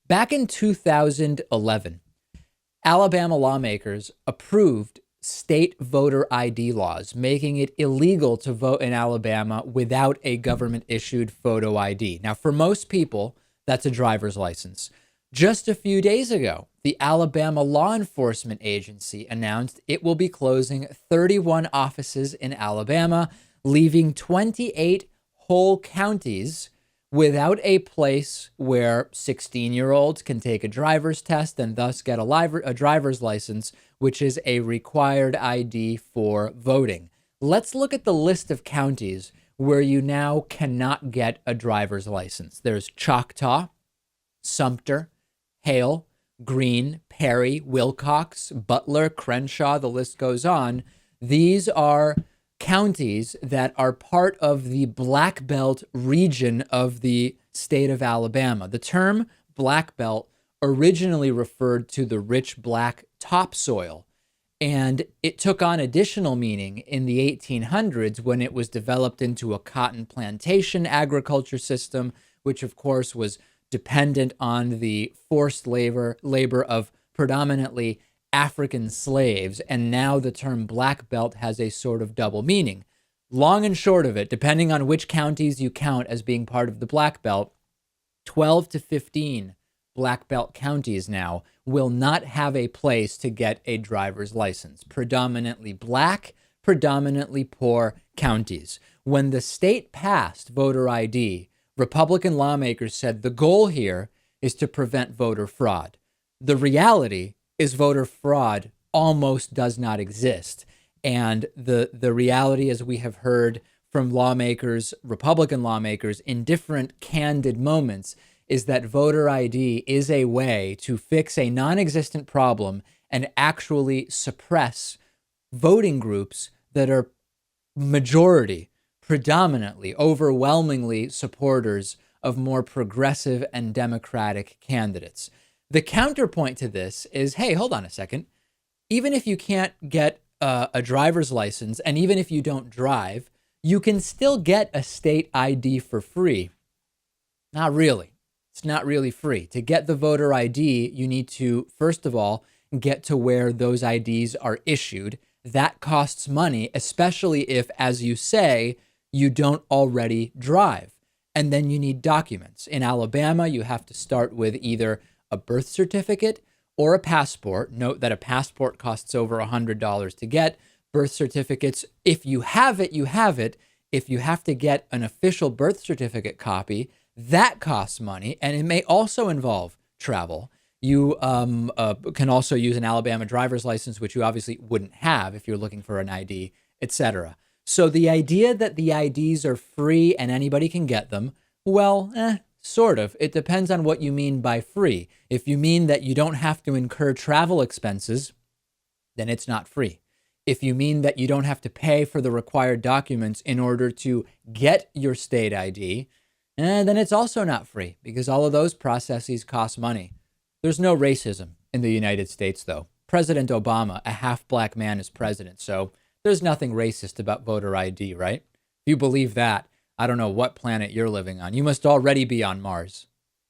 Back in 2011, Alabama lawmakers approved state voter ID laws, making it illegal to vote in Alabama without a government-issued photo ID. Now, for most people, that's a driver's license. Just a few days ago, the Alabama Law Enforcement Agency announced it will be closing 31 offices in Alabama, leaving 28 whole counties without a place where 16-year-olds can take a driver's test and thus get a driver's license, which is a required ID for voting. Let's look at the list of counties where you now cannot get a driver's license. There's Choctaw, Sumter, Hale, Greene, Perry, Wilcox, Butler, Crenshaw, the list goes on. These are counties that are part of the Black Belt region of the state of Alabama. The term Black Belt originally referred to the rich black topsoil, and it took on additional meaning in the 1800s when it was developed into a cotton plantation agriculture system, which of course was dependent on the forced labor of predominantly African slaves, and now the term Black Belt has a sort of double meaning. Long and short of it, depending on which counties you count as being part of the Black Belt, 12 to 15 Black Belt counties now will not have a place to get a driver's license. Predominantly black, predominantly poor counties. When the state passed voter ID, Republican lawmakers said the goal here is to prevent voter fraud. The reality is voter fraud almost does not exist. And the reality, as we have heard from lawmakers, Republican lawmakers, in different candid moments, is that voter ID is a way to fix a non-existent problem and actually suppress voting groups that are majority, predominantly, overwhelmingly supporters of more progressive and democratic candidates. The counterpoint to this is, hey, hold on a second. Even if you can't get a driver's license, and even if you don't drive, you can still get a state ID for free. Not really. It's not really free. To get the voter ID, you need to, first of all, get to where those IDs are issued. That costs money, especially if, as you say, you don't already drive. And then you need documents. In Alabama, you have to start with either a birth certificate or a passport. Note that a passport costs over $100 to get. Birth certificates, if you have it, you have it. If you have to get an official birth certificate copy, that costs money, and it may also involve travel. You can also use an Alabama driver's license, which you obviously wouldn't have if you're looking for an ID, etc. So the idea that the IDs are free and anybody can get them, well, sort of. It depends on what you mean by free. If you mean that you don't have to incur travel expenses, then it's not free. If you mean that you don't have to pay for the required documents in order to get your state ID, then it's also not free, because all of those processes cost money. There's no racism in the United States, though. President Obama, a half-black man, is president, so there's nothing racist about voter ID, right? If you believe that, I don't know what planet you're living on. You must already be on Mars.